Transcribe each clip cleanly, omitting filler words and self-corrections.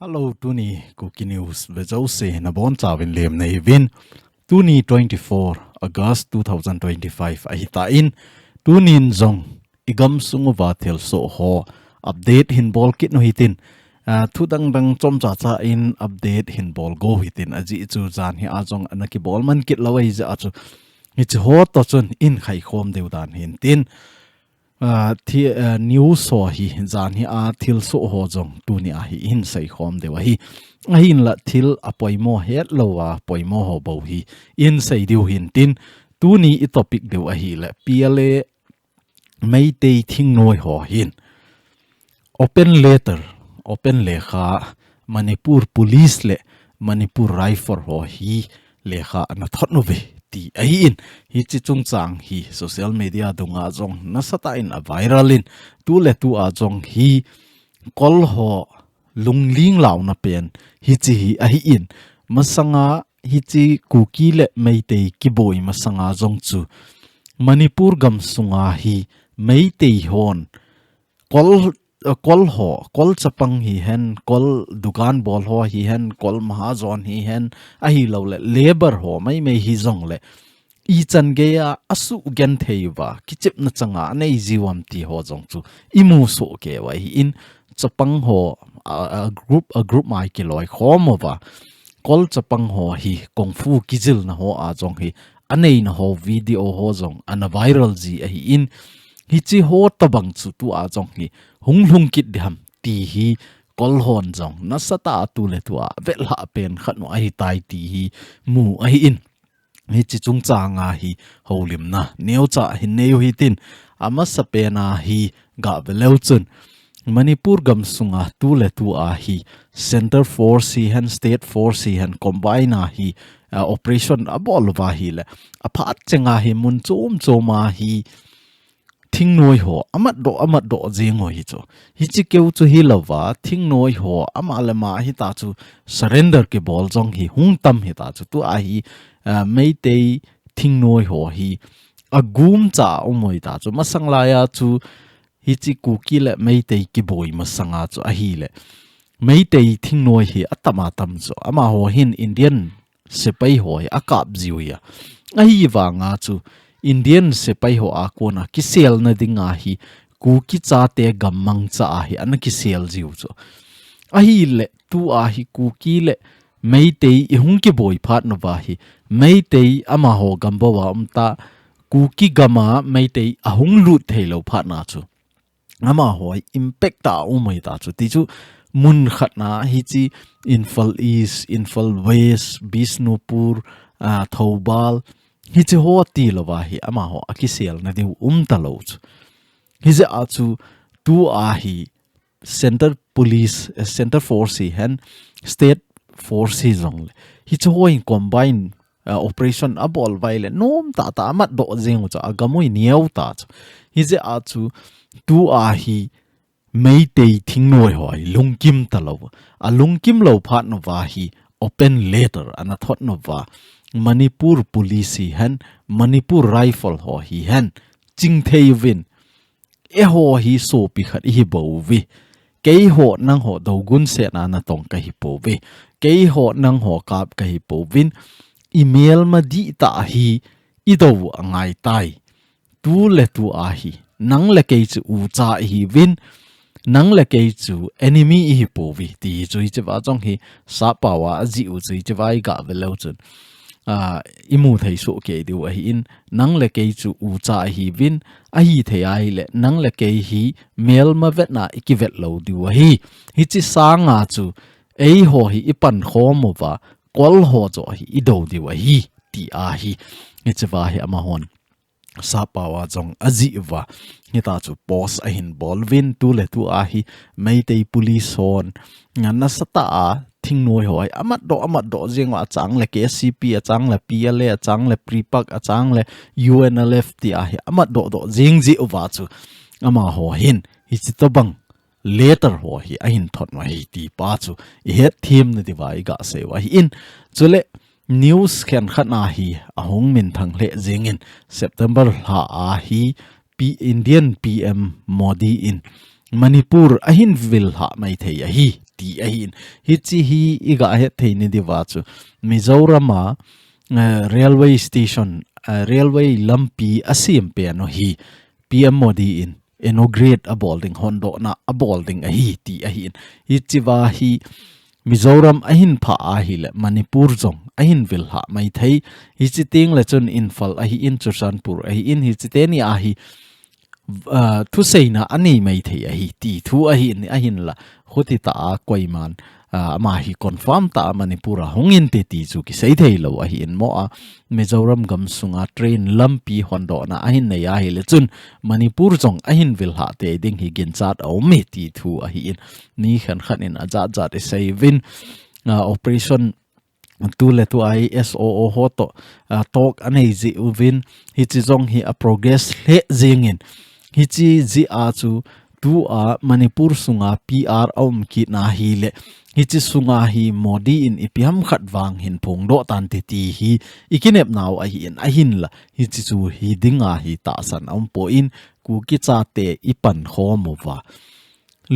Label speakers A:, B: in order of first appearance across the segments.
A: Hello, Tuni Kuki News. Vejose na bon chawin lem na hivin. Tuni 24 August 2025 ahita in Tunin zong igam sunguwa thel so ho update hin bol kit no hitin. Thu dang chom cha in update hin bol go hitin aji chu zan hi azong anaki bol man kit lawai ja achu hi chu ho to chun in khai khom deu dan hin tin news so hi zan hi a thil so ho jong tu ni a hi in sai khom dewa hi a hin la thil a poimo het lowa poimo ho bo hi in sai diu hin tin tu ni i topic deu a hi la PLA Meitei thing noi ho hin open lekha Manipur police le Manipur rifle ho hi lekha na thot no ve ti ahin hi chi chung chang hi social media dunga jong na sata in a viral in tu le tu a jong hi kol ho lungling law na pen hi chi hi a hi in masanga hi chi Kuki le Meitei ki boi masanga jong chu Manipur gam sunga hi Meitei hon kol chapang hi hen kol dukan bol ho hi hen kol mahazon hi hen a hi lo le labor ho mai hi zong le I chan ge ya asu gen theiwa kichip na changa nei jiwam ti ho jong chu imu so ke wa hi in chapang ho a group mai ki loi khomowa kol chapang ho hi kungfu kijil na ho a jong hi anei na ho video ho jong ana viral ji a hi in hi chi ho tabang chu tu a jong hi hung kit diham ti hi kol hon jong na sata tu le tu a velha pen khat no ai tai ti hi mu ai in hi chi chung changa hi holim na neu cha hi neu hi tin ama sapena hi ga veleu chun Manipur gam sunga tu le tu a hi center force hi han state force hi han combine hi operation abol wa hi le aphat chenga hi mun choma hi thing noi ho amat do jengo hi cho hi chi keu chu hi lawa thing noi ho amalama hi ta chu surrender ke bol jong hi hung tam hi ta chu tu a hi Meitei thing noi ho hi agum cha omoi ta chu masang la ya chu hi chi Kuki le Meitei ki boi masanga chu a hi le Meitei thing noi hi atama tam chu ama ho hin Indian sepai ho hi akap jiu ya a hi wa nga chu Indian sepai ho akona kisel na dinga hi Kuki cha te gammang cha hi an kisel jiu chu a hi le tu a hi Kuki le Meitei I hung ki boi phat no wa hi Meitei ama ho gamba wa umta Kuki gama Meitei ahung lut thelo phat na chu ama ho impact ta umai ta chu ti chu mun khat na hi chi Infal East Infal West Bisnupur Thobal hi chi ho ti lo wa hi ama ho akisel na deu ta lo chu hi je a chu tu a hi center force hi han state force hi zong le hi chu ho in combine operation abol vai le nom ta mat do jeng cha agamoi niau ta chu hi je a chu tu a hi Meitei thing noi hoi lungkim ta lo a lungkim lo phat no wa hi open letter ana thot no wa Manipur police hi han Manipur rifle ho hi han ching thei win e ho hi so pi khat hi bo wi ke ho nang ho dogun se na tong ka hi po wi ke ho nang ho kap ka hi po win email ma di ta hi I do angai tai tu le tu a hi nang le ke chu u cha hi win nang le ke chu enemy hi po wi ti chui che wa jong hi sa pa wa ji u chui che vai ga velo chun imu thei so ke du a hi in nang le ke chu u cha hi win a hi thei ai le nang le ke hi mail ma vet na ikivet lo du a hi chi sanga chu ei ho hi ipan khom wa kol ho cho hi I do du a hi ti a hi che wa hi ama hon sa pa wa jong aji wa ni ta chu post a hin bol win tu le tu a hi Meitei police hon na sata a thing noi hoi amat do jeng wa chang le KCP a chang le PLA a chang le Pripak a chang le UNLF ti a hi amat do jeng ji wa chu ama ho hin hi chi to bang later ho hi a hin thot ma hi ti pa chu he theme na divai ga se wa hi in chule news khan khana hi ahong min thang le jengin September ha a hi Indian PM Modi in Manipur ahin vil ha mai thei a hi ti ahin hi chi hi iga he theini diwa chu Mizorama railway station railway lampi asim pe no hi PM Modi in inaugurate a building hondo na a building a hi ti ahin hi chiwa hi Mizoram ahin pha ahi le Manipur zong ahin vil ha Meitei hi chiting le chun infal ahi in Churchanpur ahi in hi chiteni ahi thu seina ani Meitei ahi ti thu ahi in ahin la khuti ta koiman ama hi confirm ta Manipura hongin te ti chu ki sei thei lo ahi in mo a Mizoram gam sunga train lampi hondo na ahin nei ahi le chun Manipur zong ahin vil ha te ding hi gin chat au me ti thu ahi in ni khan khan in aja ja te sei win operation tu le tu ai SOO hoto talk anei ji win hi chi zong hi a progress le jingin hi chi ji a chu tu a Manipur sunga PR om ki na hi le hi chi sunga hi Modi in ipiam khat wang hin phung do tan ti ti hi ikinep naw a hi in a hin la hi chi chu hi dinga hi ta san om po in Kuki-Zo te ipan khomowa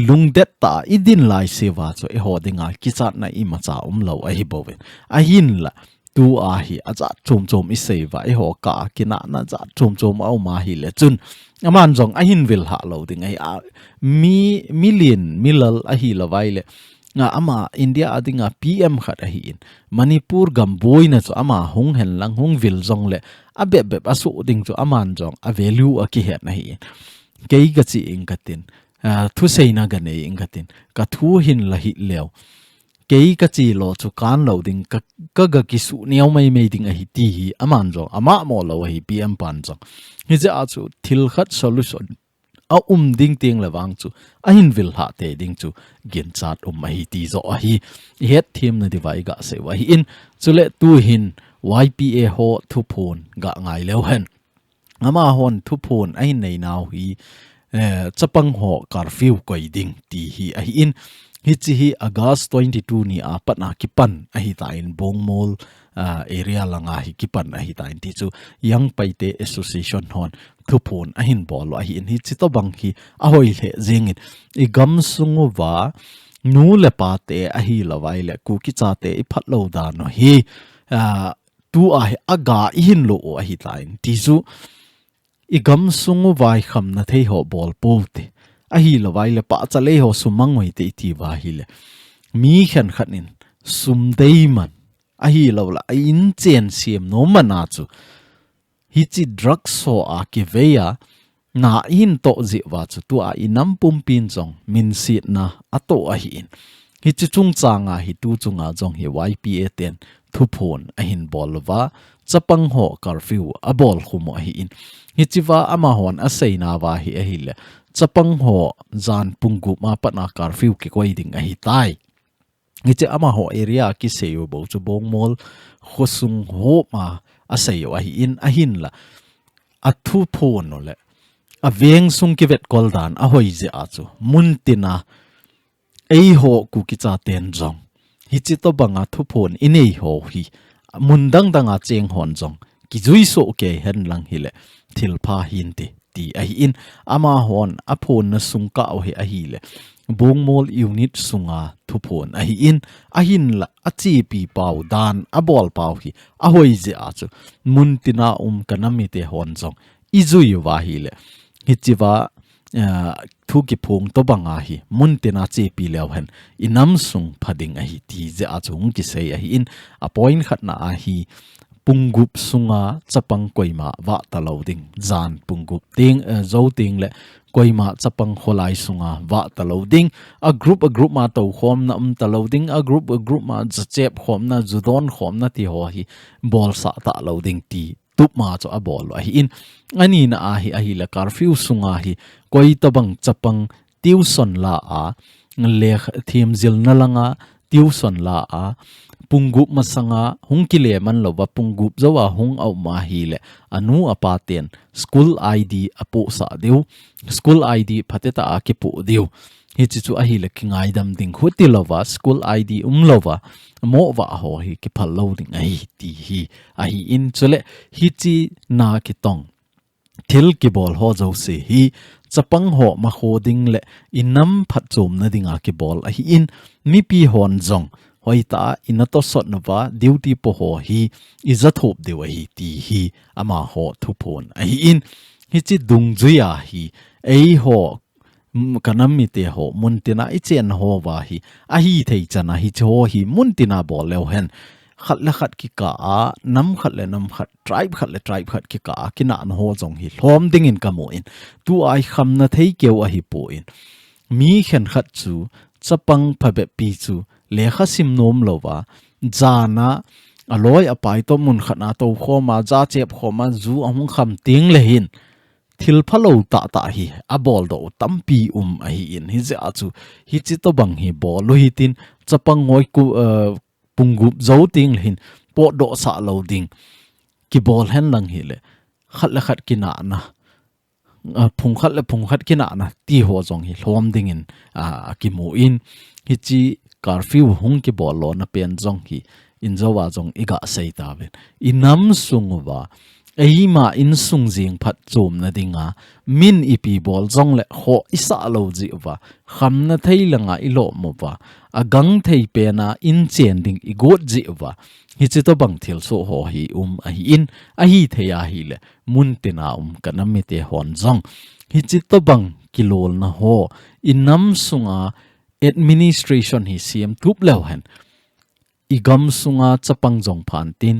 A: lungdet ta idin lai sewa cho e hodinga kichat na imacha lo a hi bowen a hin la tu a hi acha chom chom i seva e ho ka kina na cha chom chom au ma hi le chun aman jong a hin vil ha lo ding ai million milal a hi lawai le nga ama India adinga PM khat a hi in Manipur gam boina cho ama hung hen lang hung vil jong le a be asu ding cho aman jong a value a ki het na hi kei ga chi ing katin thu seina ga nei ing katin ka thu hin la hi leo kei ka chi lo chu kan lo ding ka ga ki su niaw mai ding a hi ti hi aman jong ama mo lo hi PM pan jong hi ja chu thil khat solution a ding ting lawang chu a hin vil ha te ding chu gen chat hi ti zo a hi het thim na divai ga se wa hi in chule tu hin YPA ho thu phone ga ngai leo hen ama hon thu phone ai nei naw hi chapang ho curfew koi ding ti hi a hi in hi chi hi August 22 ni a patna ki pan a hi ta in bongmol area langa hi ki pan a hi ta in ti chu young paite association hon thupon a hin bol a hi in hi chi to bang hi a hoi le jingin I gam sungu wa nu le pa te a hi lawai le Kuki-Zo te I phat lo da no hi tu a aga I hin lo a hi ta in ti chu I gam sungu vai kham na thei ho bol po te a hi lawai le pa chale ho sumangoi te ti wa hi le mi khan khanin sum dei man a hi lo la in chen siam no mana chu hi chi drug so a ki veya na in to ji wa chu tu a inam pum pin chong min si na a to a hi in hi chi chung changa hi tu chunga jong hi YPA ten thu phone a hin bol wa chapang ho curfew a bol khumo hi in hi chi wa ama hon a seina wa hi a hi le chapang ho zan pungu ma patna curfew ki koi ding a hi tai hi chi ama ho area ki seyo bo chu bong mol khosung ho ma a seyo a hi in a hin la a thu phone no le a veng sung ki vet kol dan a hoi je a chu muntina ei ho Kuki-Zo ten jong hi chi to banga thu phone inei ho hi mundang danga cheng hon jong ki zui so ke hen lang hi le thil pha hin te ti a hi in ama hon a phone na sung ka o hi a hi le bongmol unit sunga thu phone a hi in a hin la a chi pi pau dan a bol pau hi a hoi je a chu muntina kanami te hon jong I zui wa hi le hi chi wa thu ki phung to banga hi muntina che pi lew hen inam sung phading a hi ti je a chung ki sei a hi in a point khat na a hi pungup sunga chapang koima wa taloding zan pungup ting zo ting le koima chapang kholai sunga wa taloding a group ma to khom na taloding a group ma chep khom na judon khom na ti ho hi bol sa ta loading ti tup ma cho a bol a hi in ani na a hi la curfew sunga hi koi tabang chapang tuition la a le thim zil na langa tuition la a pungup masanga hungkile man lo wa pungup zawa hung au ma hi le anu apaten school ID apo sa deu school ID phateta a ki pu deu hi chi chu a hi le kingai dam ding khuti lova school ID lova mo wa ho hi ki phal lo ding ai ti hi a hi in chule hi chi na ki tong thil ki bol ho zo se hi chapang ho ma khoding le inam phat chom na dinga ki bol a hi in mi pi hon zong hoita inato sot nova duty po ho hi izathop dewa hi ti hi ama ho thupon a hi in hi chi dung zuya hi ei ho kanami te ho muntina ichen ho wa hi a hi thei chana hi cho hi muntina bol leo hen khat le khat ki ka nam khat le nam khat tribe khat le tribe khat ki ka kina an ho jong hi hlom ding in kamo in tu ai kham na thei keu a hi po in mi khen khat chu chapang phabe pi chu le kha sim nom lowa jana aloi apai to mun khana to khoma ja chep khoma zu ahung kham ting le hin thil phalo ta ta hi a bol do tampi a hi in hi ja chu hi chi to bang hi bol lo hi tin chapang ngoi ku pungup zo ting hin po do sa lo ding ki bol hen lang hi le khat kina na phung khat kina na ti ho jong hi hlom ding in ki mu in hi chi curfew hung ki bol lo na pen jong hi in zowa jong iga sei ta ben inam sungwa eima in sung jing phat chom na dinga min ipi bol jong le ho isa lo ji wa kham na theilanga ilo mo wa agang thei pe na in chen ding I got ji wa hi chi to bang thil so ho hi a hi in a hi theya hi le mun tina kanami te hon jong hi chi to bang kilol na ho inam sunga administration hi siam tup lew hen igam sunga chapang jong phan tin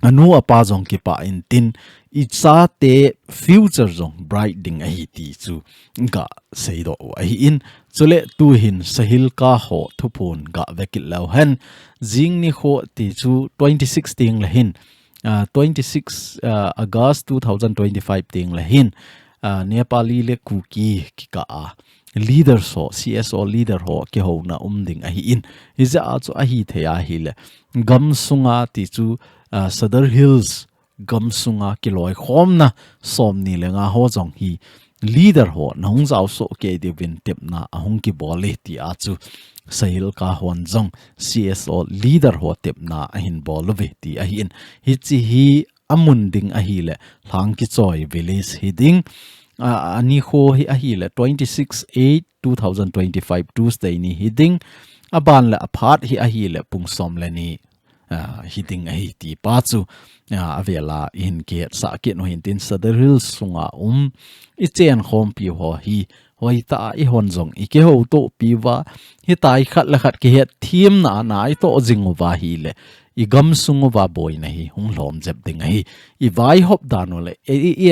A: anu apa jong ki pa in tin icha te future jong bright ding a hi ti chu ga sei do a hi in chule tu hin sahil ka ho thupun ga vekil law hen jing ni kho ti chu 26 ting la hin 26 August 2025 ting la hin Nepali le kuki ki ka leader so CSO leader ho ki ho na ding a hi in iza chu a hi theya hi le gam sunga ti chu Sadar Hills gamsunga kiloi khomna somni lenga ho jong hi leader ho nong jaw so ke de win tepna ahong ki bole ti achu sahil ka hon jong CSO leader ho tepna ahin bolove ti ahin hi chi hi amun ding a hi le thlang ki choi village hiding ani kho hi a hi le 26/8/2025 Tuesday ni hiding aban le aphat hi a hi le pungsom le ni hitting a hiti pa chu avela in ke sa ke no hin tin sadaril sunga I chen khom pi ho hi hoi ta I hon jong I ke ho to pi wa hi tai khat la khat ke het thim na I to jing wa hi le I gam sung wa boy na hi hung lom jep ding hi I vai hop dan le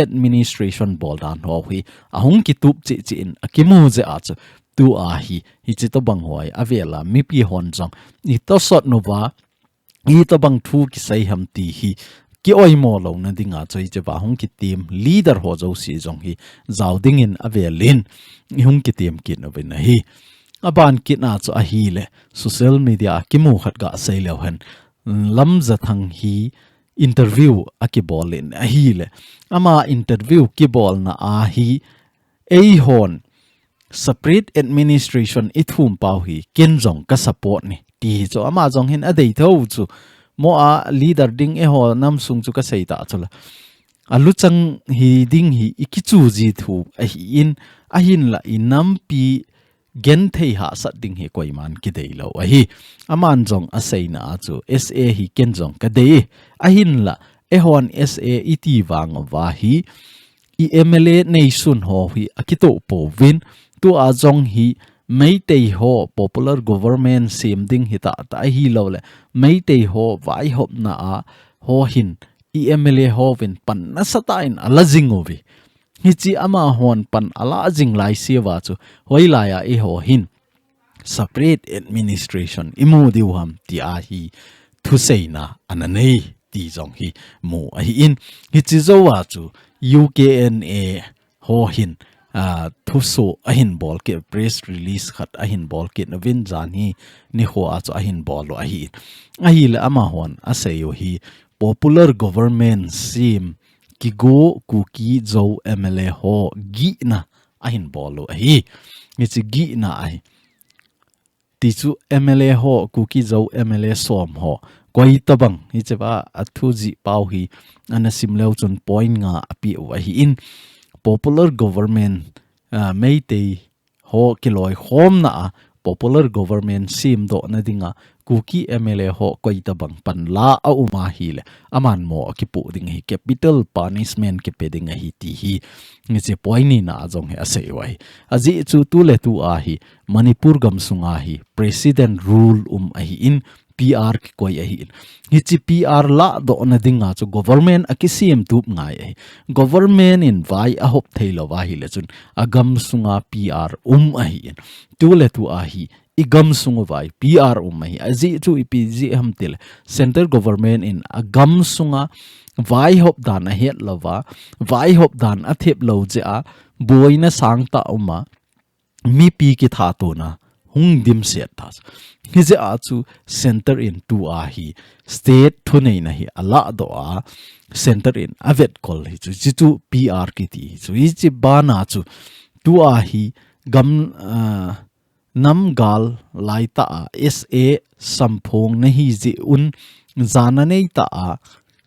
A: administration bol dan ho hi a hung ki tup chi chi in a ki mu je a chu tu a hi chi to bang hoi avela mi pi hon jong I to sot no wa I to bang thu ki sai ham ti hi ki oi mo lo na dinga choi che ba hong ki team leader ho zo si jong hi zaw ding in avelin hong ki team kin no ben hi aban ki na cho a hi le social media ki mu khat ga sai lo han lam za thang hi interview a ki bolin a hi le ama interview ki bol na a hi ei hon separate administration ithum pau hi ken jong ka support ni ti cho ama jong hin a dei tho chu mo a leader ding e ho nam sung chu ka sei ta chula alu chang hi ding hi ikichu ji thu a hi in a hin la inam pi gen thei ha sat ding hi koiman ki dei lo a hi aman jong a sei na chu sa hi ken jong ka dei a hin la e hon sa iti wang wa hi MLA nation ho hi akito po win tu a jong hi Meitei ho popular government sim ding hita ta hi lo le Meitei ho vai hop na a ho hin MLA ho win pan na sata in alazing ovi hi chi ama hon pan ala jing lai siwa chu hoi la ya e ho hin separate administration imu diwam ti a hi thu seina ananei ti jong hi mu a hi in hi chi zo wa chu UKNA ho hin thu so ahin bol ke press release khat ahin bol ke novin jani ni ho a chu ahin bol lo ahi le ama hon aseyo hi popular government sim ki go Kuki-Zo MLA ho Gihna ahin bol lo ahi ni chi Gihna ai ti chu MLA ho Kuki-Zo MLA som ho koi tabang hi chewa athu ji pau hi ana simleu chun point nga api wa hi in popular government Meitei ho kiloi hom na popular government sim do na dinga kuki MLA ho koita bang pan la a uma hi le aman mo ki pu ding hi capital punishment ki pe ding hi ti hi ngi che poini na jong he ase wai aji chu tu le tu a hi Manipur gam sunga hi president rule a hi in PR ki koi a hi hi chi PR la do na dinga chu government a ki sim tu ngai ai government in vai a hop thailo wa hi le chun agam sunga PR a hi tu le tu a hi igam sunga vai PR mai aji chu ipg hamtil center government in agam sunga vai hop dan a het lova vai hop dan a thep lo je a boina sangta mi pi ki tha to na hung dim set thas hi je a chu center in tu a hi state thu nei na hi ala do a center in avet kol hi chu PR ki ti chu hi chi bana chu tu a hi gam nam gal lai ta SA samphong na hi ji un zana nei ta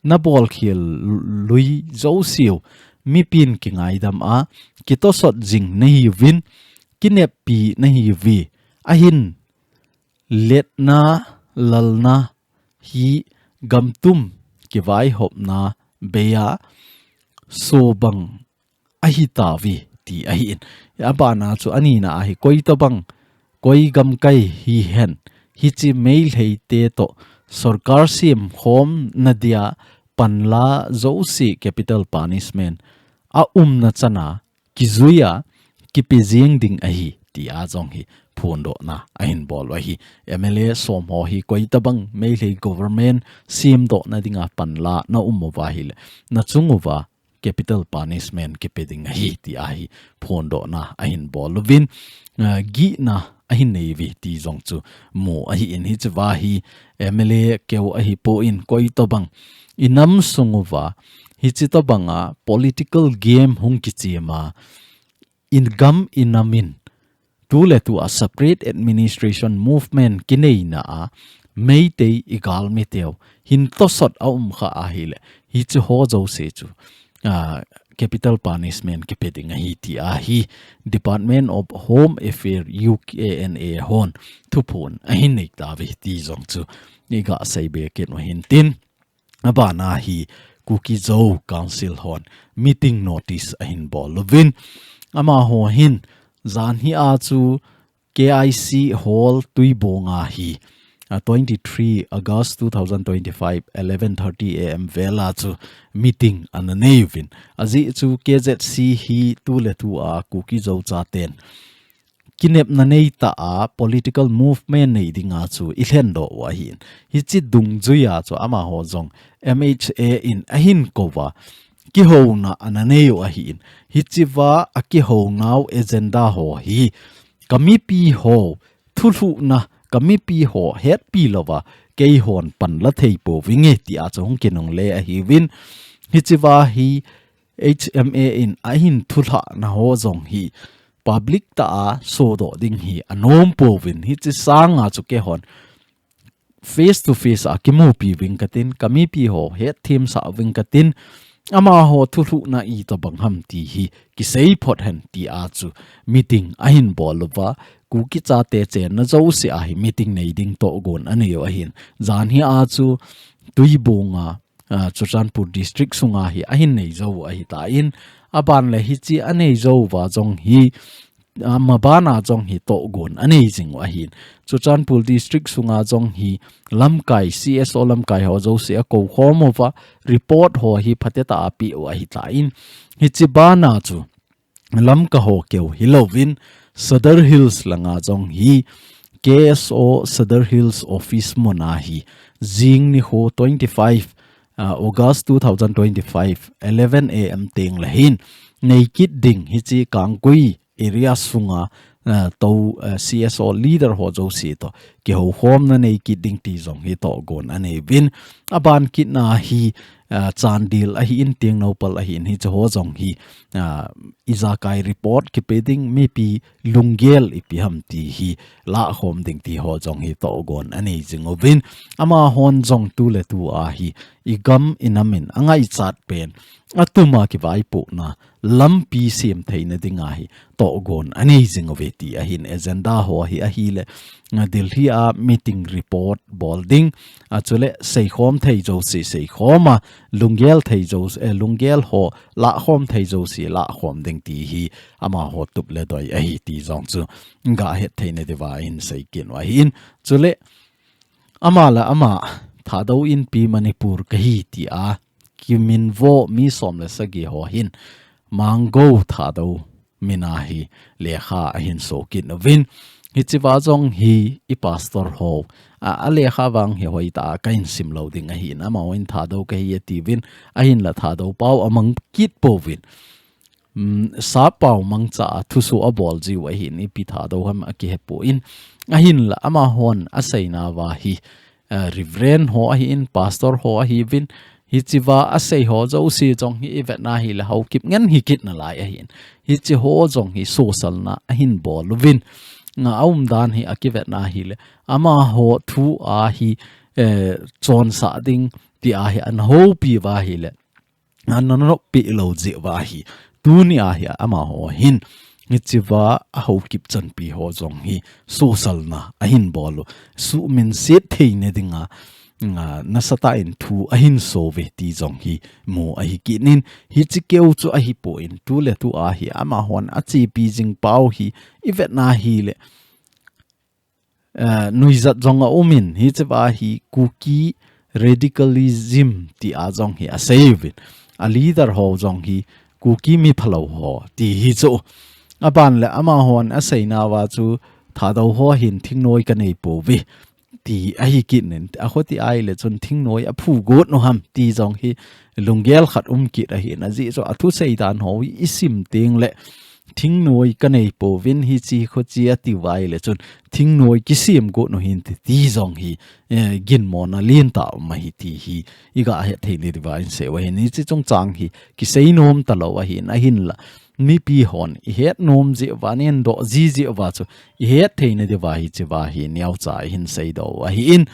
A: na bol khil lui zo siu mi pin ki ngai dam a ki to sot jing na hi win kinep pi na hi vi ahin let na lal na hi gamtum ki vai hop na beya so bang ahi ta vi ti ahin ya ba na chu ani na ahi koi to bang koi gam kai hi hen hi chi mail hei te to sarkar sim hom nadia panla zo si capital punishment a na chana kizuya ki pezing ding a hi ti a jong hi phondo na ahin bol wa hi MLA som ho hi koi tabang mail hei government sim do na dinga panla na wa hi na chunguwa capital punishment ki peding hi ti a hi phondo na ahin bol win Gihna ahin nei vi ti jong chu mo ahi in hi chwa hi MLA keu ahi po in koi to bang inam sunguwa hi chi to banga political game hung ki chima in gam inamin tu le tu a separate administration movement kinei na a Meitei igal meteo hin to sot a kha a hi le hi chu ho zo se chu capital punishment ki peding hi ti a hi Department of Home Affairs UKNA hon thu phun a hin nei ta ve ti jong chu ni ga sai be ke no hin tin aba na hi Kuki-Zo council hon meeting notice a hin bol lovin ama ho hin zan hi a chu KIC hall tuibonga hi 23 August 2025 11:30 AM vela chu meeting an nevin azi chu KZC hi tu le tu a Kuki-Zo cha ten kinep na nei ta a political movement nei dinga chu ilen do wa hin hi chi dung juya chu ama ho jong MHA in ahin kowa ki ho na ananeo a hin hi chi wa a ki ho now agenda ho hi kami pi ho thulu na kami pi ho het pi lova ke hon pan la thei po winge ti a chong kinong le a hi win hi chi wa hi HMA in ahin thula na ho jong hi public ta a so do ding hi anom po win hi chi sanga chu ke hon face to face a kimu pi wing katin kami pi ho het thim sa wing katin ama ho thulu na I to bang ham ti hi ki sei phot hen ti a chu meeting ahin bolwa kuki cha te chen na zo se a hi meeting nei ding to gon aneo ahin zan hi a chu tuibonga Churchanpur district sunga hi ahin nei zo a hi ta in aban le hi chi anei zo wa jong hi mabana jong hi to gon anei jing wa hin Churchanpur district sunga jong hi lamkai CSO lamkai ho zo se ko khomova report ho hi phateta api wa hi ta in hi chi bana chu lamka ho keu hilovin Sadar Hills langa jong hi KSO Sadar Hills office mona hi jing ni ho 25 August 2025 11 AM teng lahin naked ding hi chi kangkui area sunga to CSO leader ho jo si to ki ho hom na naked ding ti jong hi to gon ane win aban kit na hi chandil a hi in tiang no pal a hi in hi cho jong hi izakai report ki peding mi pi lungel ipi ham ti hi la hom ding ti ho jong hi to gon ane jing ovin ama hon jong tu le tu a hi igam inamin angai chat pen atuma ki vai po na lampi siam theina dinga hi to gon ani jing oveti a hin agenda ho hi a hi le Delhi a meeting report bolding a chule sei khom thei jo si sei khoma lungel thei jo lungel ho la khom thei jo si la khom ding ti hi ama ho tup le doi a hi ti jong chu nga het theina dewa in sei kin wa hin chule ama la ama thado in pi Manipur ka hi ti a kimin vo mi som le sagi ho hin mango thado minahi lekha hin so kin win hi chiwa jong hi I pastor ho a lekha wang hi hoi ta kain sim lo ding a hi na ma win thado ka hi ti win a hin la thado pau amang kit po win sa pau mang cha thu su a bol ji wa hi ni pi thado ham a ki he po in a hin la ama hon a saina wa hi reverend ho a hi in pastor ho a hi win hi chiwa a sei ho zo si jong hi vet na hi la ho kip ngan hi kit na lai a hin hi chi ho jong hi social na a hin bol win nga dan hi akivet na hi le ama ho thu a hi chon sa ding ti a hi an ho pi wa hi le an no pi lo ji wa hi tu ni a hi ama ho hin ni chiwa a ho kip chan pi ho jong hi social na a hin bolo su min se thei ne dinga nasata in thu a hin so ve ti jong hi mo a hi kinin hi chi keu chu a hi po in tu le tu a hi ama hon a chi pi jing pau hi ivet na hi le nuizat jong a umin hi chewa hi kuki radicalism ti a jong hi a save a leader ho jong hi kuki mi phalo ho ti hi chu aban le ama hon a seina wa chu thado ho hin thing noi ka nei po vi ti a hi kin nen a khoti ai le chun thing noi a phu got no ham ti jong hi lungel khat ki a hi na ji so a thu sei dan ho isim ting le thing noi ka nei po vin hi chi kho chi a ti wai le chun thing noi ki sim go no hin ti jong hi gin mon a lin ta ma hi ti hi iga he thei ni divine se wa hin chi chong chang hi ki sei nom ta lo wa hin a hin la mi pi hon I het nom ji wanen do ji wa chu I het thei na de wa hi chi wa hi niau cha hin sei do wa hi in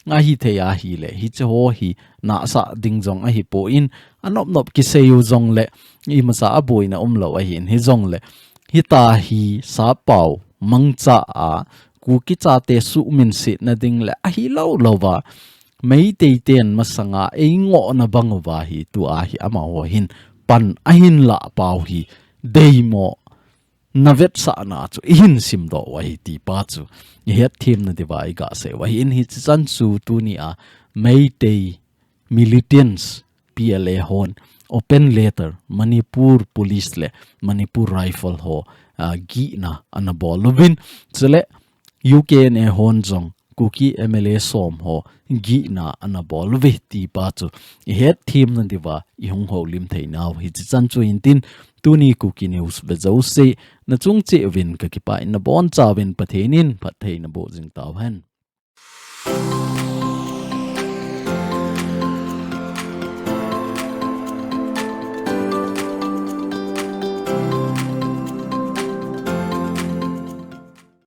A: a hi the ya hi le hi che ho hi na sa ding jong a hi po in anop nop ki sei u jong le I ma sa boi na lo a hin hi jong le hi ta hi sa pau mang cha a ku ki cha te su min si na ding le a hi lo wa Meitei ten masanga e ngo na bang wa hi tu a hi ama ho hin pan a hin la pau hi deimo navet sa na chu in sim do wa hi ti pa chu het thim na divai ga se wa in hi chan chu tu ni a Meitei militants PLA hon open letter Manipur police le Manipur rifle ho Gihna ana bolubin chule UKNA hon jong Kuki MLA som ho Gihna ana bolve ti pa chu het thim na diwa I hong ho lim thei naw hi chan chu in tin tuni Kuki news be zo se na chung che win ka ki pa in na bon cha win pathenin phathei na bo jing taw han